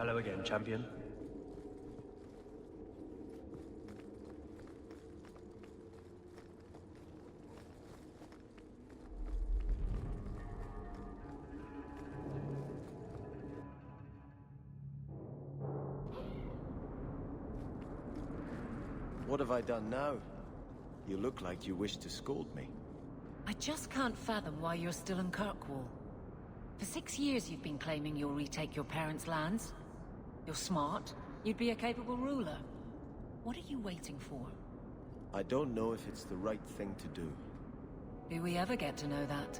Hello again, champion. What have I done now? You look like you wish to scold me. I just can't fathom why you're still in Kirkwall. For 6 years you've been claiming you'll retake your parents' lands. You're smart. You'd be a capable ruler. What are you waiting for? I don't know if it's the right thing to do. Do we ever get to know that?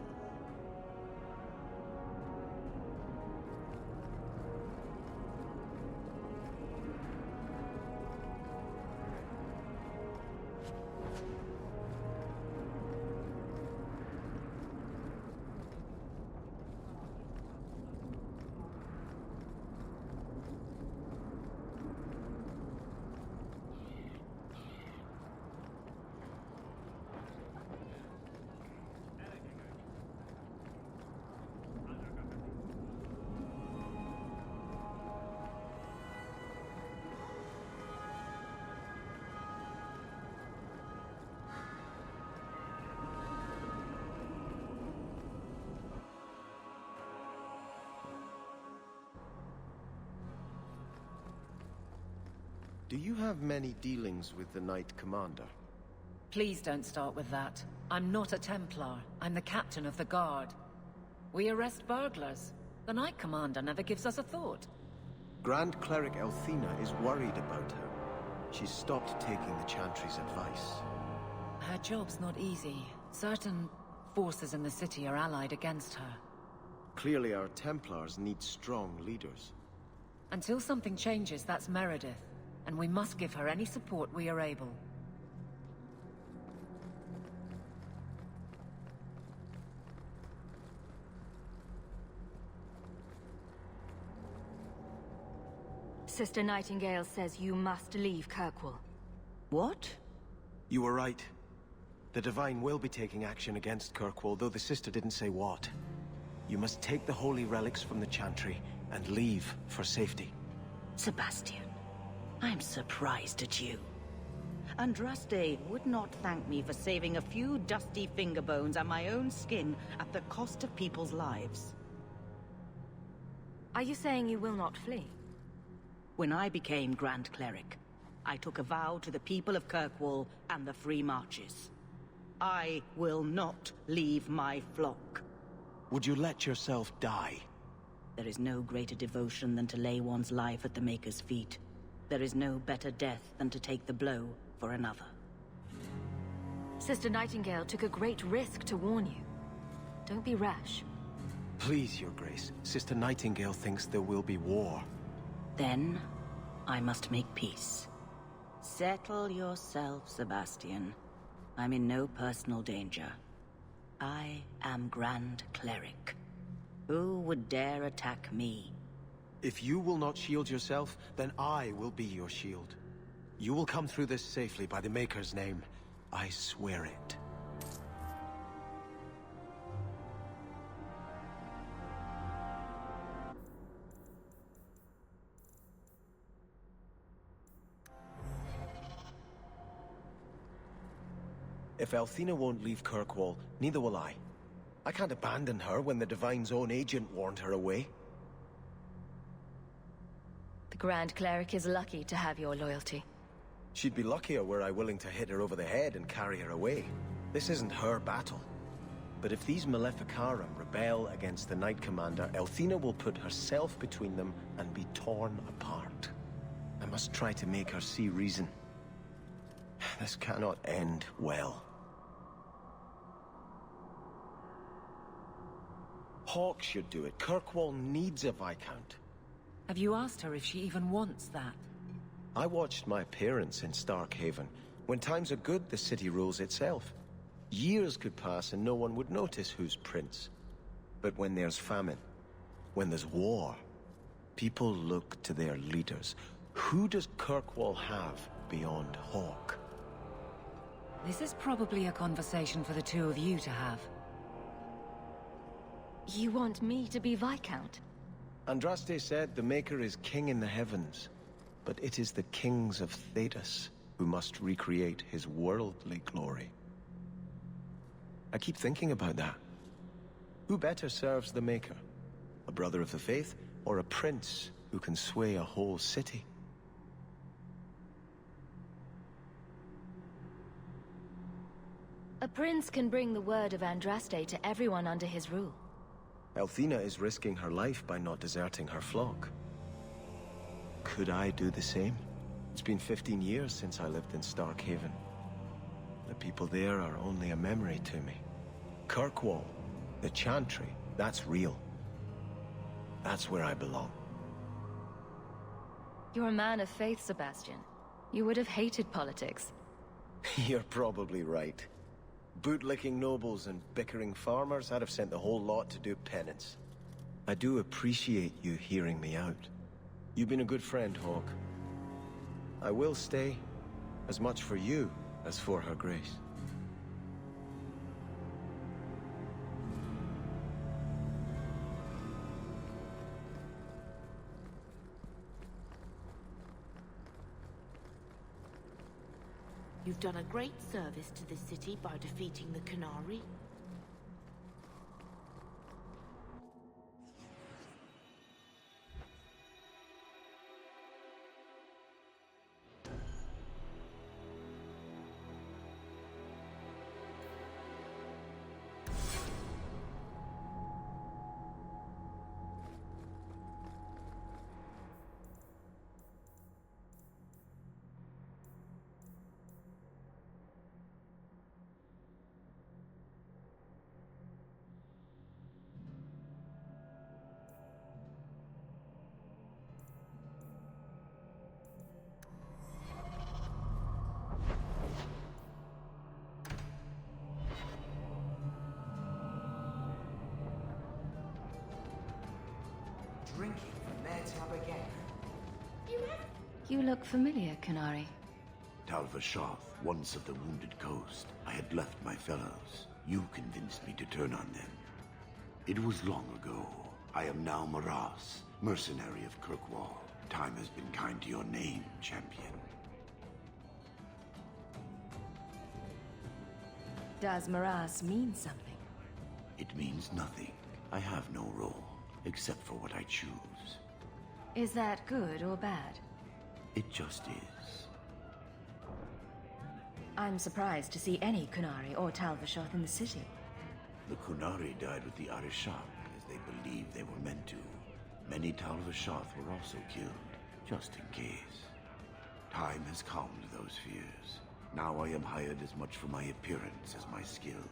Do you have many dealings with the Knight Commander? Please don't start with that. I'm not a Templar. I'm the captain of the guard. We arrest burglars. The Knight Commander never gives us a thought. Grand Cleric Elthina is worried about her. She's stopped taking the Chantry's advice. Her job's not easy. Certain forces in the city are allied against her. Clearly our Templars need strong leaders. Until something changes, that's Meredith. And we must give her any support we are able. Sister Nightingale says you must leave Kirkwall. What? You were right. The Divine will be taking action against Kirkwall, though the sister didn't say what. You must take the holy relics from the Chantry and leave for safety. Sebastian, I'm surprised at you. Andraste would not thank me for saving a few dusty finger bones and my own skin at the cost of people's lives. Are you saying you will not flee? When I became Grand Cleric, I took a vow to the people of Kirkwall and the Free Marches. I will not leave my flock. Would you let yourself die? There is no greater devotion than to lay one's life at the Maker's feet. There is no better death than to take the blow for another. Sister Nightingale took a great risk to warn you. Don't be rash. Please, Your Grace. Sister Nightingale thinks there will be war. Then, I must make peace. Settle yourself, Sebastian. I'm in no personal danger. I am Grand Cleric. Who would dare attack me? If you will not shield yourself, then I will be your shield. You will come through this safely by the Maker's name. I swear it. If Elthina won't leave Kirkwall, neither will I. I can't abandon her when the Divine's own agent warned her away. The Grand Cleric is lucky to have your loyalty. She'd be luckier were I willing to hit her over the head and carry her away. This isn't her battle. But if these Maleficarum rebel against the Knight Commander, Elthina will put herself between them and be torn apart. I must try to make her see reason. This cannot end well. Hawke should do it. Kirkwall needs a Viscount. Have you asked her if she even wants that? I watched my parents in Starkhaven. When times are good, the city rules itself. Years could pass and no one would notice who's prince. But when there's famine, when there's war, people look to their leaders. Who does Kirkwall have beyond Hawke? This is probably a conversation for the two of you to have. You want me to be Viscount? Andraste said the Maker is king in the heavens, but it is the kings of Thedas who must recreate his worldly glory. I keep thinking about that. Who better serves the Maker? A brother of the faith, or a prince who can sway a whole city? A prince can bring the word of Andraste to everyone under his rule. Althena is risking her life by not deserting her flock. Could I do the same? It's been 15 years since I lived in Starkhaven. The people there are only a memory to me. Kirkwall, the Chantry, that's real. That's where I belong. You're a man of faith, Sebastian. You would have hated politics. You're probably right. Bootlicking nobles and bickering farmers, I'd have sent the whole lot to do penance. I do appreciate you hearing me out. You've been a good friend, Hawke. I will stay, as much for you as for her grace. You've done a great service to this city by defeating the Qunari. Drinking from their tab again. You look familiar, Qunari. Tal-Vashoth, once of the Wounded Coast. I had left my fellows. You convinced me to turn on them. It was long ago. I am now Maras, mercenary of Kirkwall. Time has been kind to your name, champion. Does Maras mean something? It means nothing. I have no role, except for what I choose. Is that good or bad? It just is. I'm surprised to see any Qunari or Tal-Vashoth in the city. The Qunari died with the Arishak, as they believed they were meant to. Many Tal-Vashoth were also killed, just in case. Time has calmed those fears. Now I am hired as much for my appearance as my skill.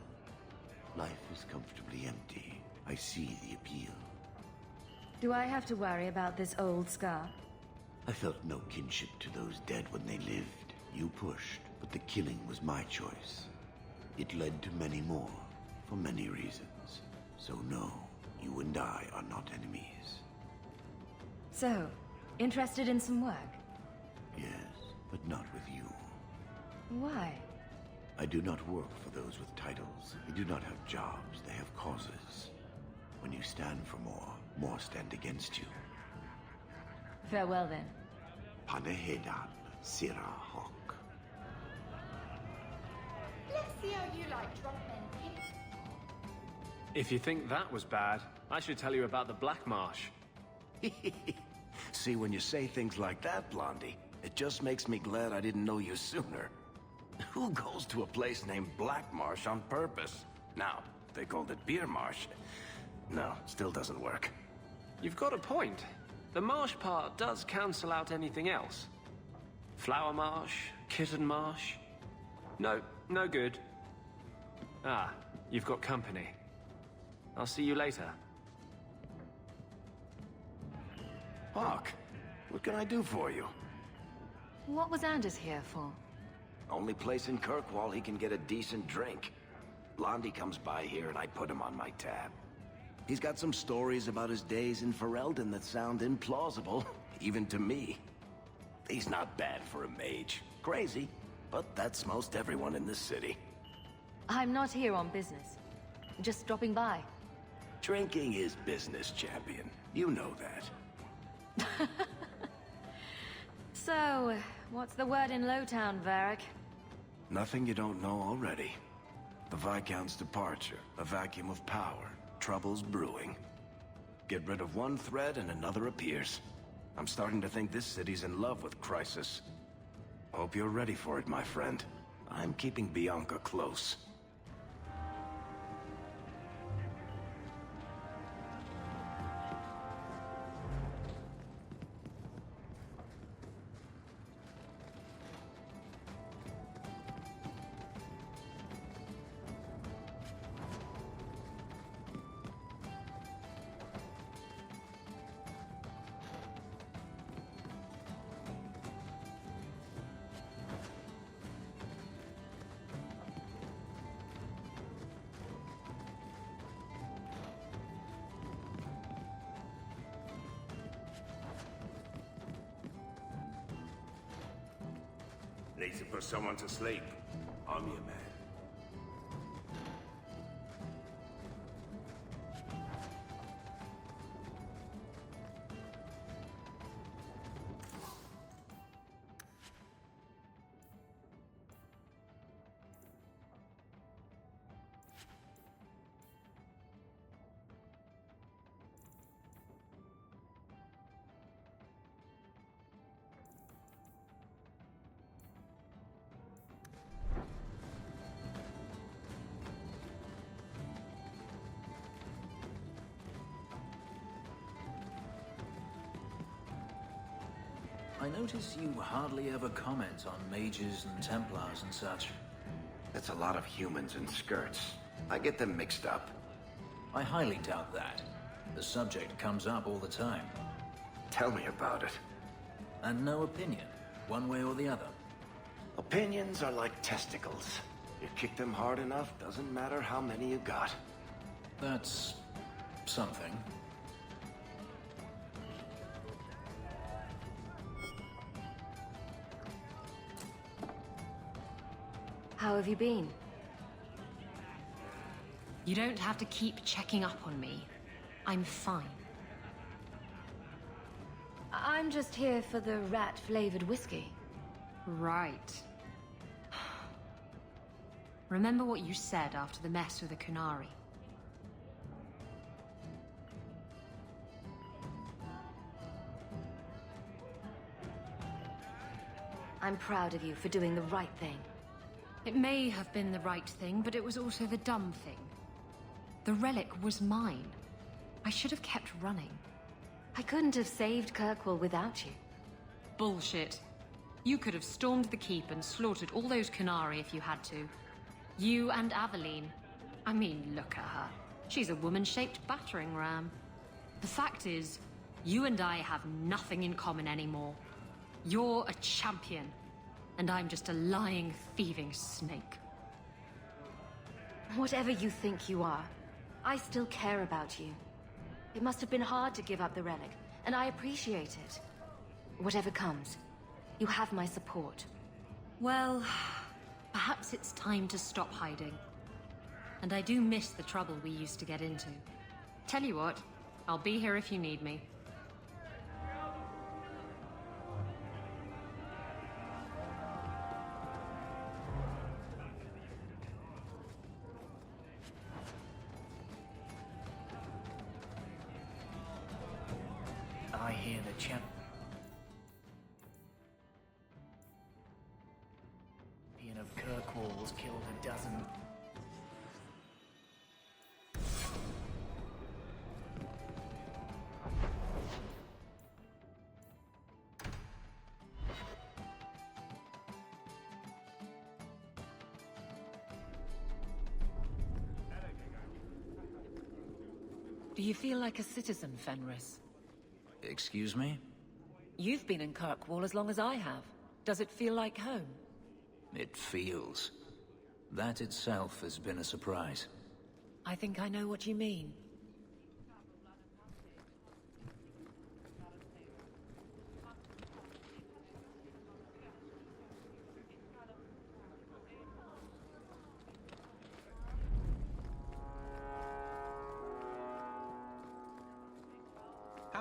Life is comfortably empty. I see the appeal. Do I have to worry about this old scar? I felt no kinship to those dead when they lived. You pushed, but the killing was my choice. It led to many more, for many reasons. So no, you and I are not enemies. So, interested in some work? Yes, but not with you. Why? I do not work for those with titles. They do not have jobs, they have causes. When you stand for more stand against you. Farewell then. Panehedan, Sira Hawk. Let's see how you like drunk men, kid. If you think that was bad, I should tell you about the Black Marsh. See, when you say things like that, Blondie, it just makes me glad I didn't know you sooner. Who goes to a place named Black Marsh on purpose? Now, if they called it Beer Marsh, no, still doesn't work. You've got a point. The marsh part does cancel out anything else. Flower Marsh, Kitten Marsh. No, no good. Ah, you've got company. I'll see you later. Hawk, what can I do for you? What was Anders here for? Only place in Kirkwall he can get a decent drink. Blondie comes by here and I put him on my tab. He's got some stories about his days in Ferelden that sound implausible, even to me. He's not bad for a mage. Crazy, but that's most everyone in this city. I'm not here on business. Just dropping by. Drinking is business, champion. You know that. So, what's the word in Lowtown, Varric? Nothing you don't know already. The Viscount's departure, a vacuum of power, troubles brewing. Get rid of one thread and another appears. I'm starting to think this city's in love with Crisis. Hope you're ready for it, my friend. I'm keeping Bianca close. Need to put someone to sleep. I'm your man. I notice you hardly ever comment on mages and Templars and such. That's a lot of humans in skirts. I get them mixed up. I highly doubt that. The subject comes up all the time. Tell me about it. And no opinion, one way or the other. Opinions are like testicles. You kick them hard enough, doesn't matter how many you got. That's something. How have you been? You don't have to keep checking up on me. I'm fine. I'm just here for the rat-flavored whiskey. Right. Remember what you said after the mess with the Canary. I'm proud of you for doing the right thing. It may have been the right thing, but it was also the dumb thing. The relic was mine. I should have kept running. I couldn't have saved Kirkwall without you. Bullshit. You could have stormed the keep and slaughtered all those Canary if you had to. You and Aveline. I mean, look at her. She's a woman-shaped battering ram. The fact is, you and I have nothing in common anymore. You're a champion, and I'm just a lying, thieving snake. Whatever you think you are, I still care about you. It must have been hard to give up the relic, and I appreciate it. Whatever comes, you have my support. Well, perhaps it's time to stop hiding. And I do miss the trouble we used to get into. Tell you what, I'll be here if you need me. I hear the champion of Kirkwall's killed a dozen. Do you feel like a citizen, Fenris? Excuse me? You've been in Kirkwall as long as I have. Does it feel like home? It feels. That itself has been a surprise. I think I know what you mean.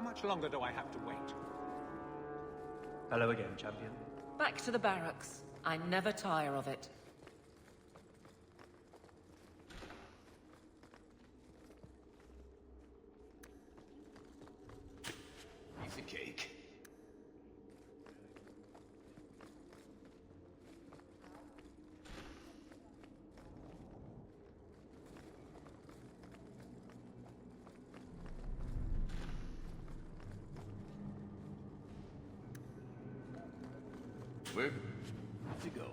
How much longer do I have to wait? Hello again, champion. Back to the barracks. I never tire of it. Piece of cake. We're good to go.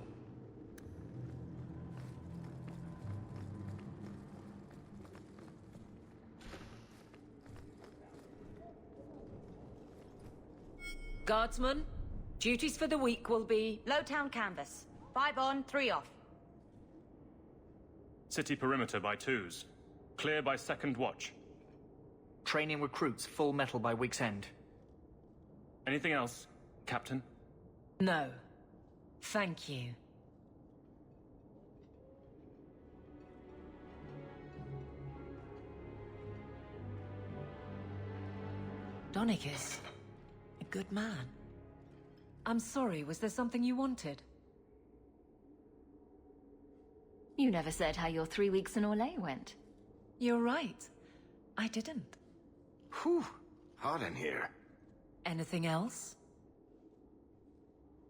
Guardsmen, duties for the week will be... Lowtown canvas. 5 on, 3 off. City perimeter by 2s. Clear by 2nd watch. Training recruits full metal by week's end. Anything else, Captain? No. Thank you. Donicus. A good man. I'm sorry, was there something you wanted? You never said how your 3 weeks in Orlais went. You're right. I didn't. Whew. Hot in here. Anything else?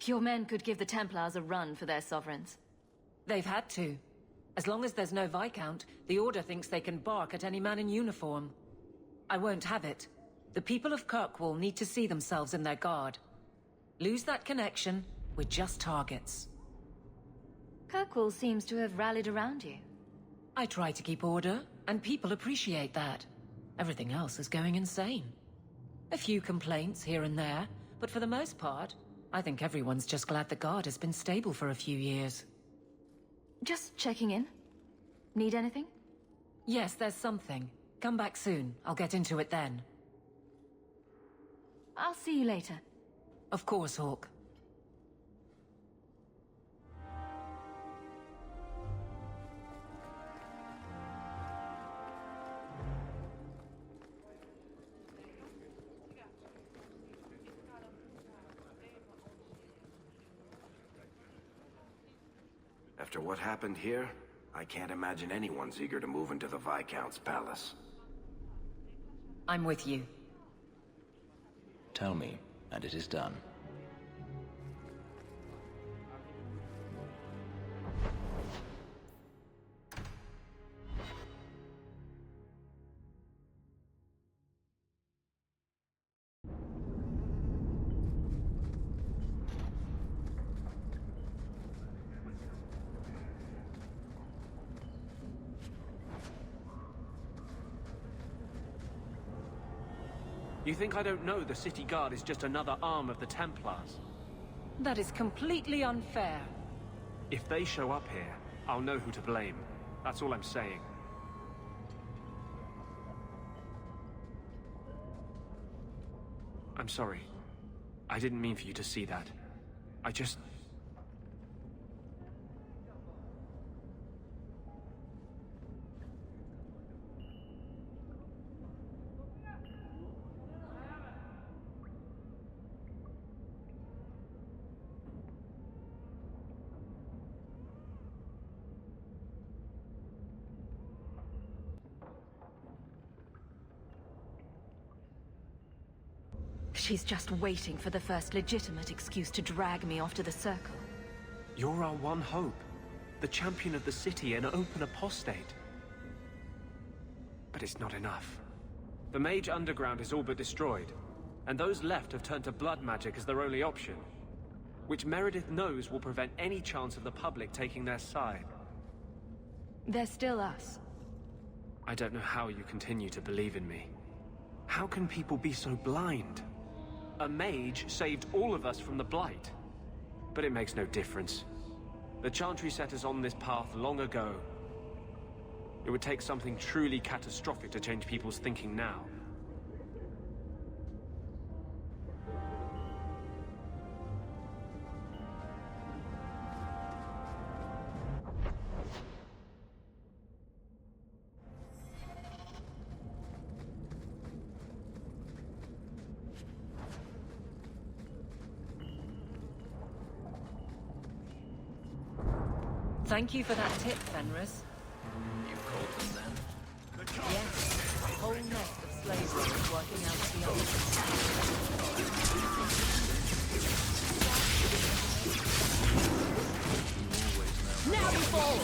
Your men could give the Templars a run for their sovereigns. They've had to. As long as there's no Viscount, the Order thinks they can bark at any man in uniform. I won't have it. The people of Kirkwall need to see themselves in their guard. Lose that connection, we're just targets. Kirkwall seems to have rallied around you. I try to keep order, and people appreciate that. Everything else is going insane. A few complaints here and there, but for the most part, I think everyone's just glad the Guard has been stable for a few years. Just checking in. Need anything? Yes, there's something. Come back soon. I'll get into it then. I'll see you later. Of course, Hawk. After what happened here, I can't imagine anyone's eager to move into the Viscount's palace. I'm with you. Tell me, and it is done. You think I don't know the City Guard is just another arm of the Templars? That is completely unfair. If they show up here, I'll know who to blame. That's all I'm saying. I'm sorry. I didn't mean for you to see that. I just... She's just waiting for the first legitimate excuse to drag me off to the Circle. You're our one hope. The champion of the city, an open apostate. But it's not enough. The Mage Underground is all but destroyed, and those left have turned to blood magic as their only option, which Meredith knows will prevent any chance of the public taking their side. They're still us. I don't know how you continue to believe in me. How can people be so blind? A mage saved all of us from the Blight. But it makes no difference. The Chantry set us on this path long ago. It would take something truly catastrophic to change people's thinking now. Thank you for that tip, Fenris. You called them then? Yes, a whole nest of slave raiders working out of the others. Now you fall!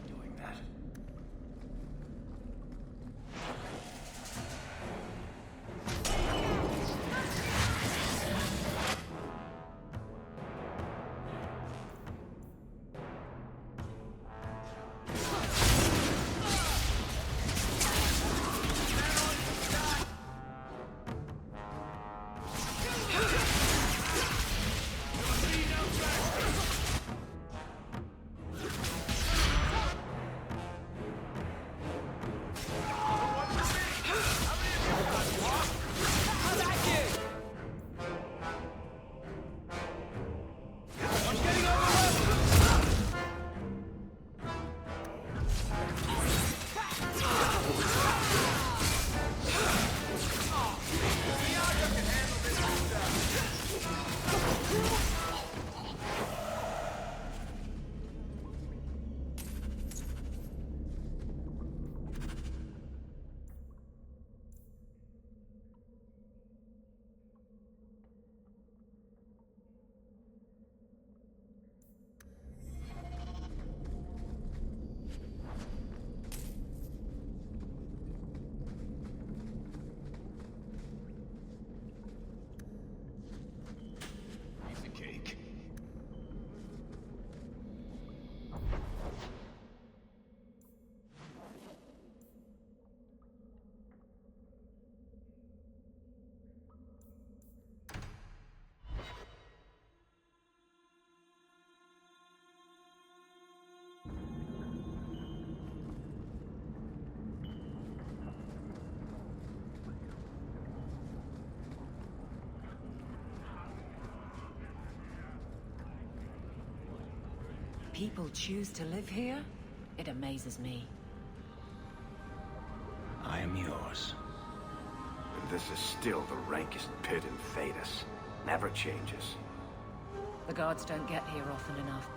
Doing that. People choose to live here? It amazes me. I am yours. This is still the rankest pit in Thedas. Never changes. The guards don't get here often enough.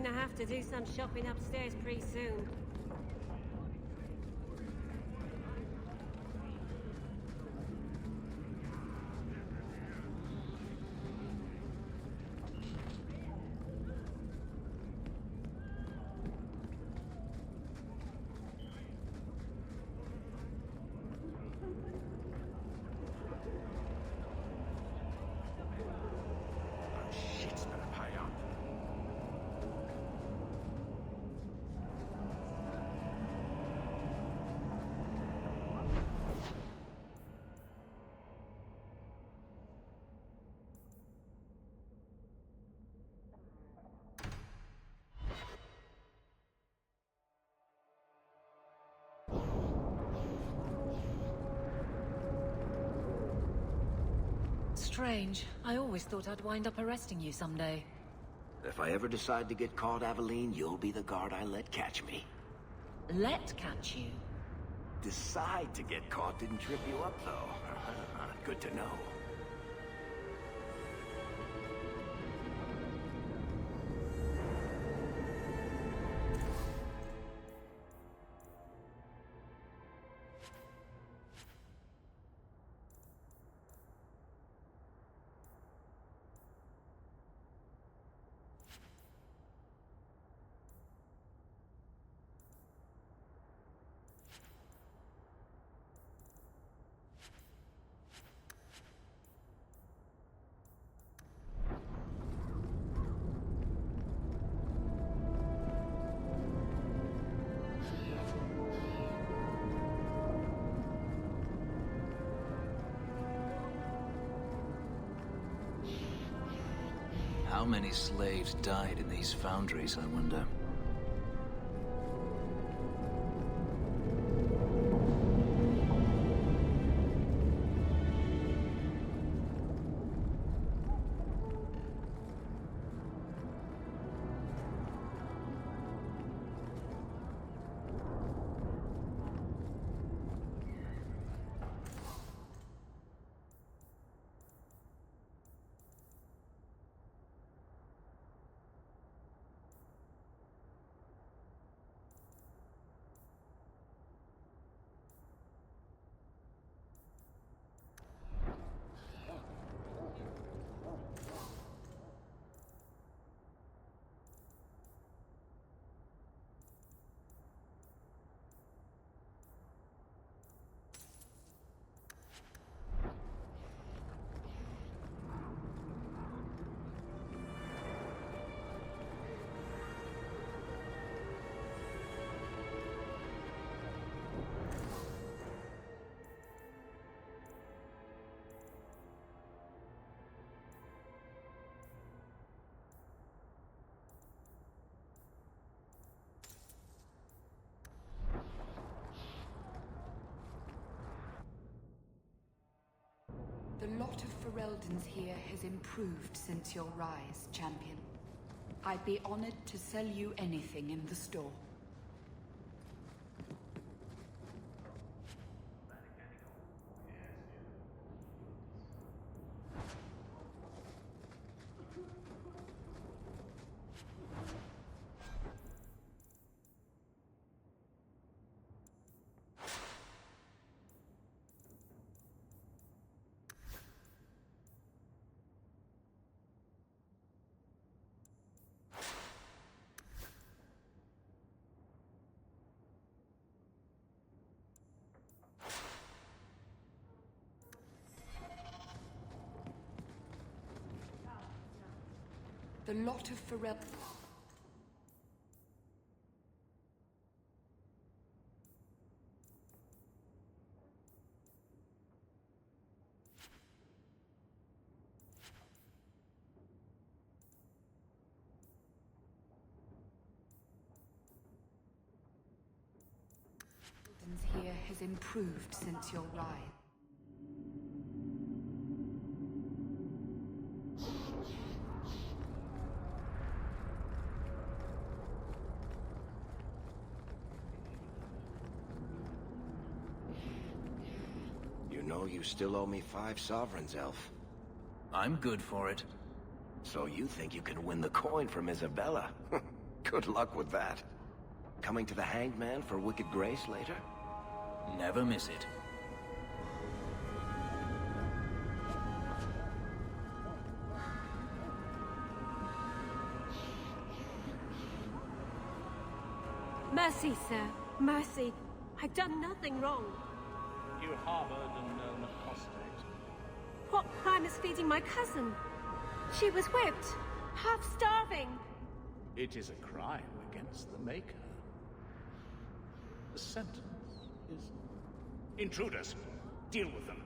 going to have to do some shopping upstairs pretty soon. Shit's better pay up. Strange. I always thought I'd wind up arresting you someday. If I ever decide to get caught, Aveline, you'll be the guard I let catch me. Let catch you? Decide to get caught didn't trip you up, though. Good to know. How many slaves died in these foundries, I wonder? The lot of Fereldans here has improved since your rise, champion. I'd be honored to sell you anything in the store. The lot of Ferel... here has improved since your rise. You know you still owe me 5 sovereigns, Elf. I'm good for it. So you think you can win the coin from Isabella? Good luck with that. Coming to the Hanged Man for wicked grace later? Never miss it. Mercy, sir. Mercy. I've done nothing wrong. You harbored a known apostate. What crime is feeding my cousin? She was whipped, half starving. It is a crime against the Maker. The sentence is... Intruders, deal with them.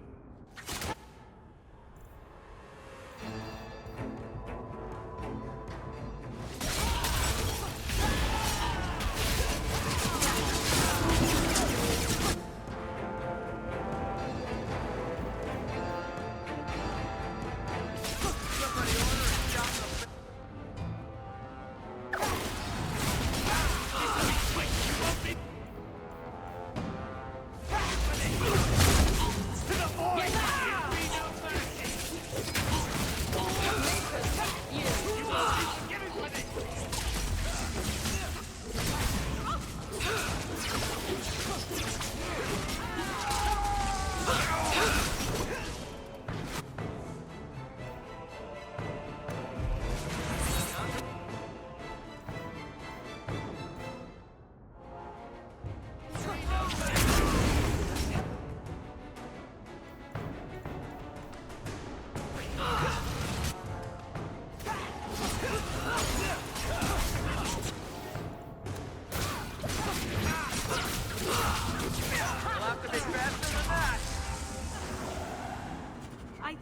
I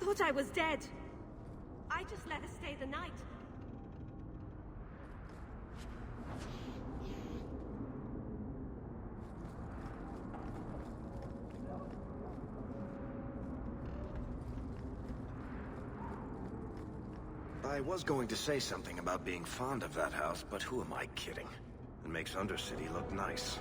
thought I was dead. I just let her stay the night. I was going to say something about being fond of that house, but who am I kidding? It makes Undercity look nice.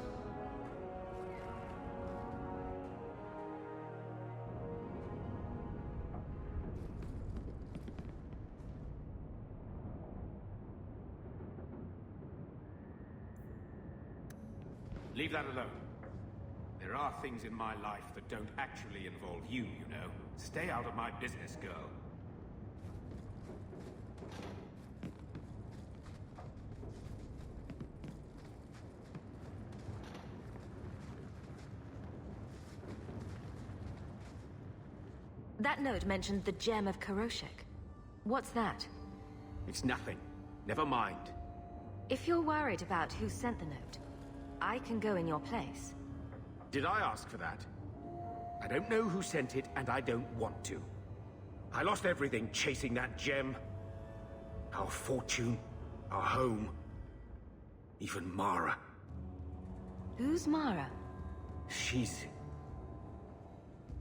Leave that alone. There are things in my life that don't actually involve you, you know. Stay out of my business, girl. That note mentioned the gem of Karoshek. What's that? It's nothing. Never mind. If you're worried about who sent the note, I can go in your place. Did I ask for that? I don't know who sent it, and I don't want to. I lost everything chasing that gem. Our fortune, our home, even Mara. Who's Mara? She's...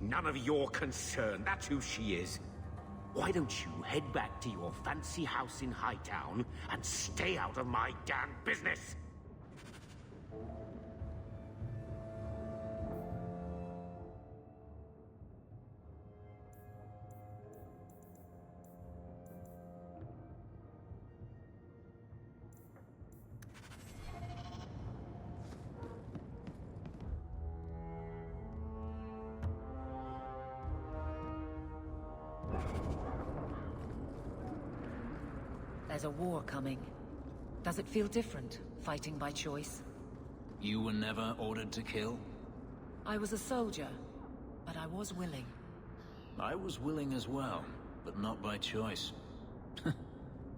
none of your concern. That's who she is. Why don't you head back to your fancy house in Hightown and stay out of my damn business? There's a war coming. Does it feel different, fighting by choice? You were never ordered to kill? I was a soldier, but I was willing. I was willing as well, but not by choice.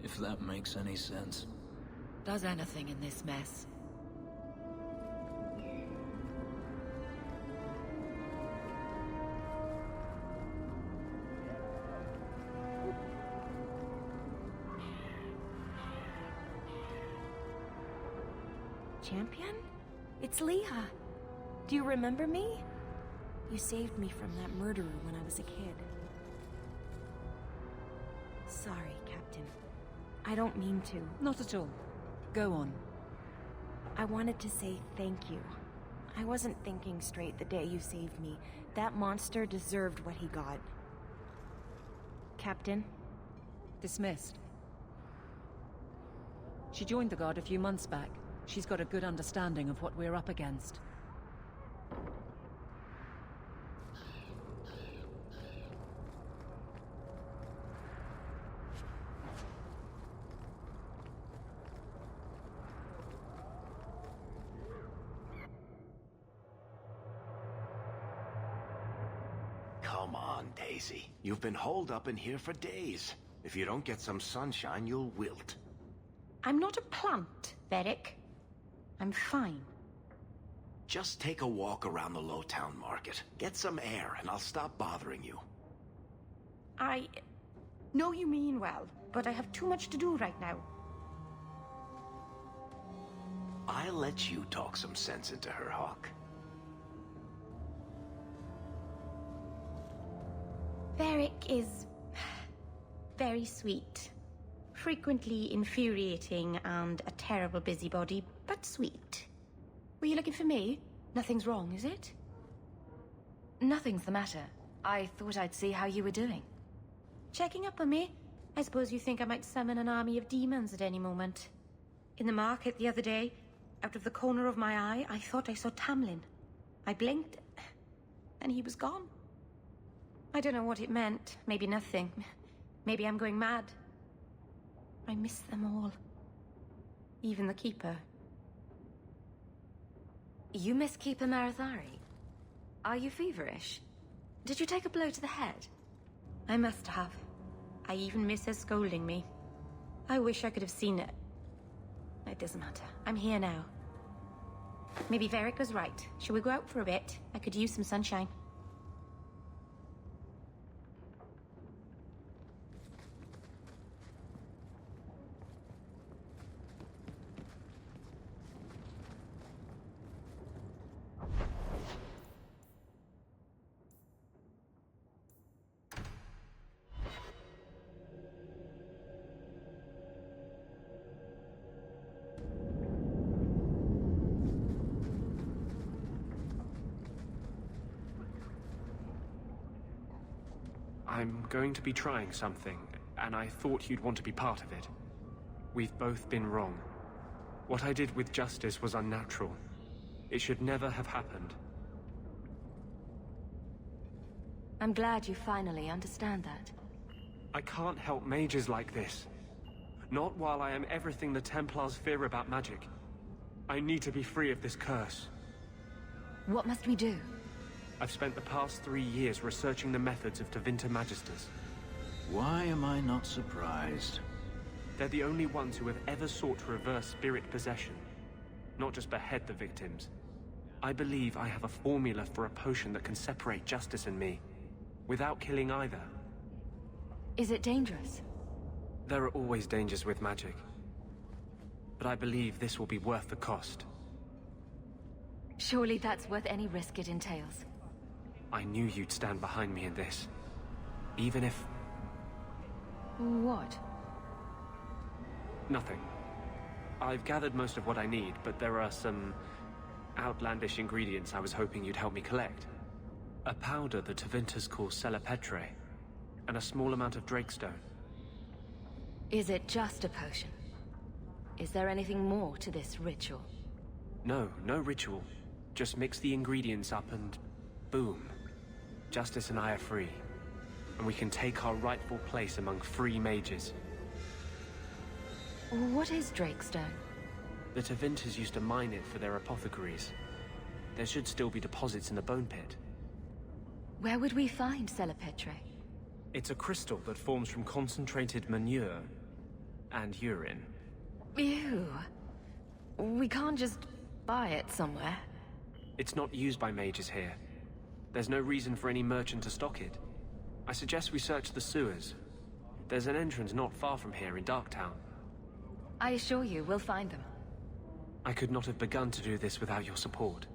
If that makes any sense. Does anything in this mess? Champion? It's Leah. Do you remember me? You saved me from that murderer when I was a kid. Sorry, Captain. I don't mean to. Not at all. Go on. I wanted to say thank you. I wasn't thinking straight the day you saved me. That monster deserved what he got. Captain? Dismissed. She joined the Guard a few months back. She's got a good understanding of what we're up against. Come on, Daisy. You've been holed up in here for days. If you don't get some sunshine, you'll wilt. I'm not a plant, Varric. I'm fine. Just take a walk around the Lowtown Market. Get some air, and I'll stop bothering you. I know you mean well, but I have too much to do right now. I'll let you talk some sense into her, Hawk. Varric is very sweet. Frequently infuriating and a terrible busybody, but sweet. Were you looking for me? Nothing's wrong, is it? Nothing's the matter. I thought I'd see how you were doing. Checking up on me? I suppose you think I might summon an army of demons at any moment. In the market the other day, out of the corner of my eye, I thought I saw Tamlin. I blinked, and he was gone. I don't know what it meant. Maybe nothing. Maybe I'm going mad. I miss them all. Even the Keeper. You miss Keeper Marathari? Are you feverish? Did you take a blow to the head? I must have. I even miss her scolding me. I wish I could have seen it. It doesn't matter. I'm here now. Maybe Varric was right. Shall we go out for a bit? I could use some sunshine. I'm going to be trying something, and I thought you'd want to be part of it. We've both been wrong. What I did with Justice was unnatural. It should never have happened. I'm glad you finally understand that. I can't help mages like this. Not while I am everything the Templars fear about magic. I need to be free of this curse. What must we do? I've spent the past 3 years researching the methods of Tevinter Magisters. Why am I not surprised? They're the only ones who have ever sought to reverse spirit possession, not just behead the victims. I believe I have a formula for a potion that can separate Justice and me, without killing either. Is it dangerous? There are always dangers with magic. But I believe this will be worth the cost. Surely that's worth any risk it entails. I knew you'd stand behind me in this. Even if... What? Nothing. I've gathered most of what I need, but there are some outlandish ingredients I was hoping you'd help me collect. A powder the Tevinters call Celepetre, and a small amount of Drakestone. Is it just a potion? Is there anything more to this ritual? No ritual. Just mix the ingredients up and... boom. Justice and I are free. And we can take our rightful place among free mages. What is Drakestone? The Tevinters used to mine it for their apothecaries. There should still be deposits in the bone pit. Where would we find Celepetre? It's a crystal that forms from concentrated manure and urine. Ew. We can't just buy it somewhere. It's not used by mages here. There's no reason for any merchant to stock it. I suggest we search the sewers. There's an entrance not far from here in Darktown. I assure you, we'll find them. I could not have begun to do this without your support.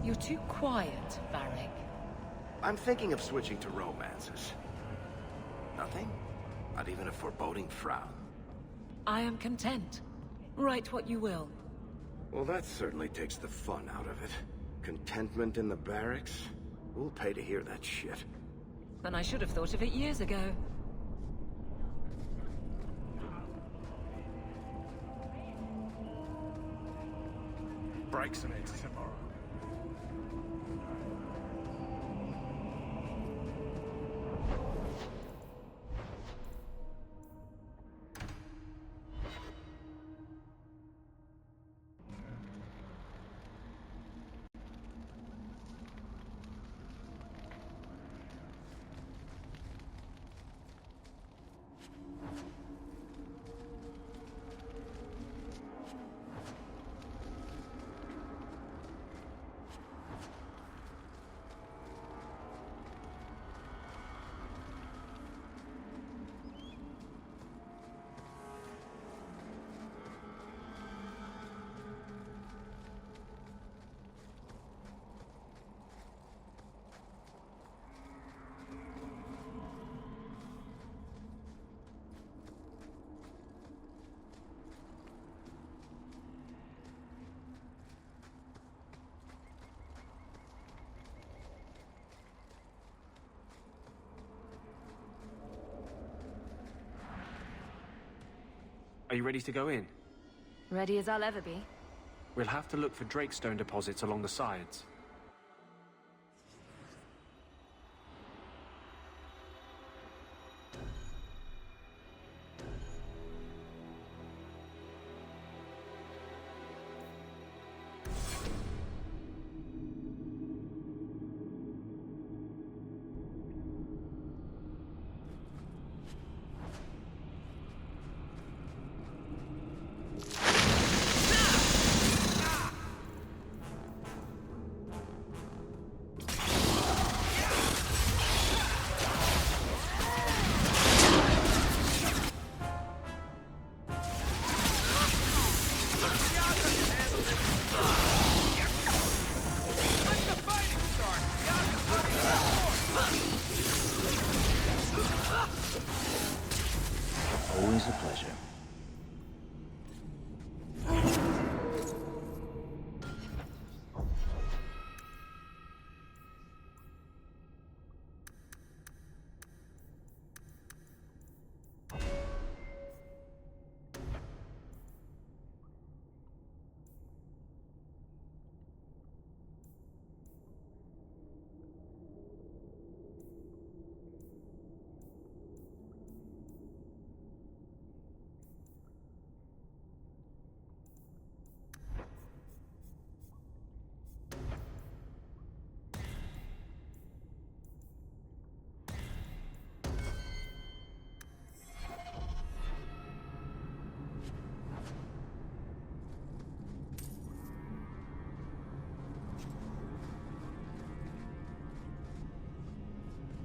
You're too quiet, Varric. I'm thinking of switching to romances. Nothing? Not even a foreboding frown? I am content. Write what you will. Well, that certainly takes the fun out of it. Contentment in the barracks? Who'll pay to hear that shit? And I should have thought of it years ago. Breaks in it tomorrow. Are you ready to go in? Ready as I'll ever be. We'll have to look for Drakestone deposits along the sides. Always a pleasure.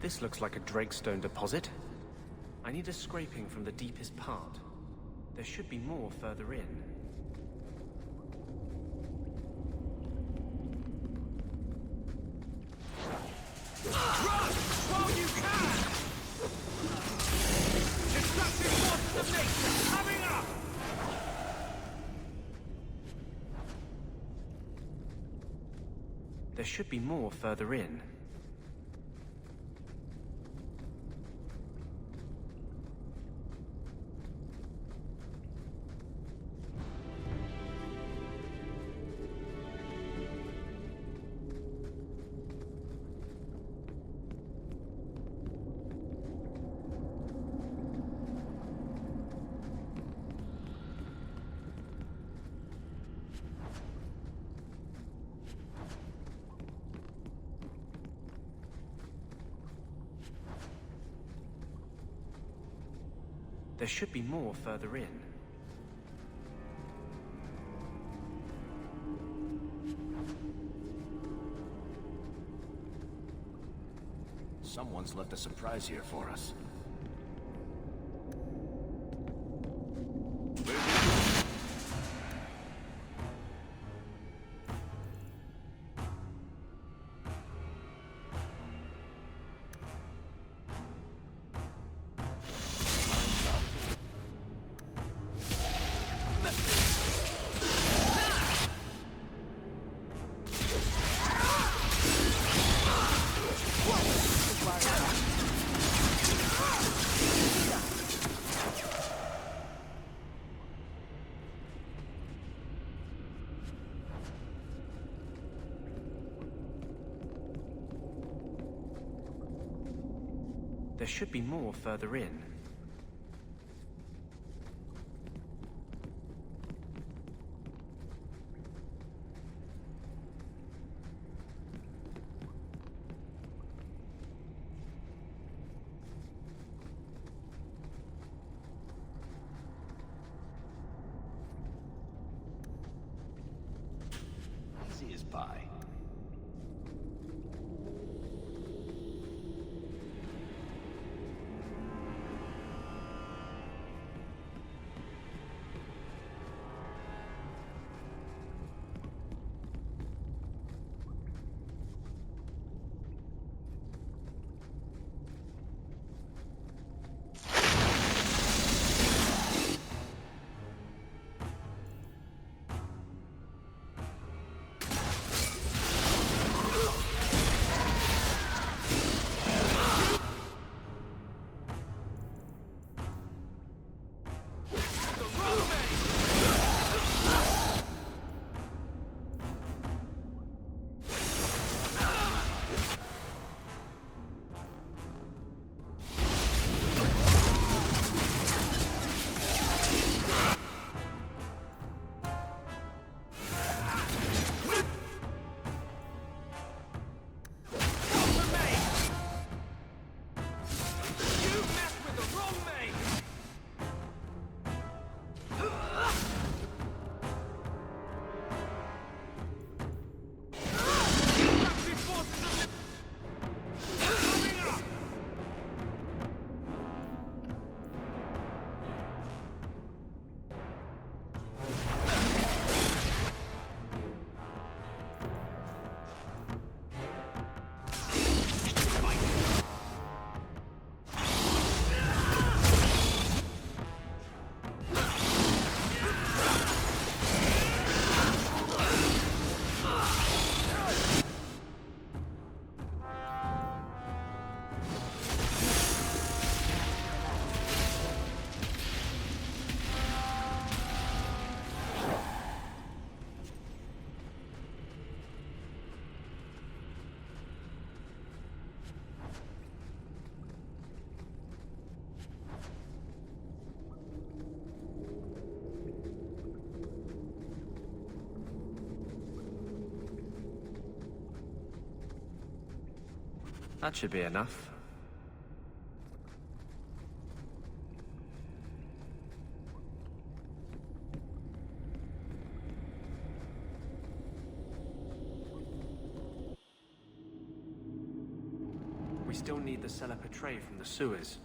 This looks like a Drakestone deposit. I need a scraping from the deepest part. There should be more further in. Run while you can! Destructive forces of nature coming up! There should be more further in. There should be more further in. Someone's left a surprise here for us. There should be more further in. Easy as pie. That should be enough. We still need the cellar portray from the sewers.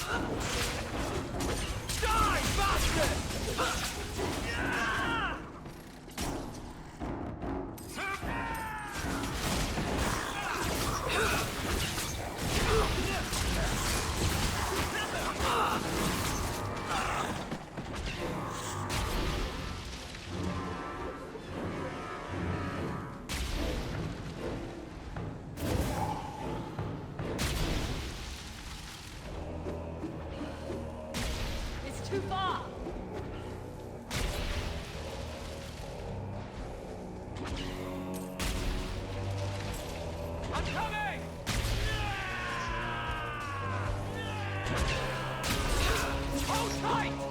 Die, bastard! It's too far! I'm coming! Hold tight!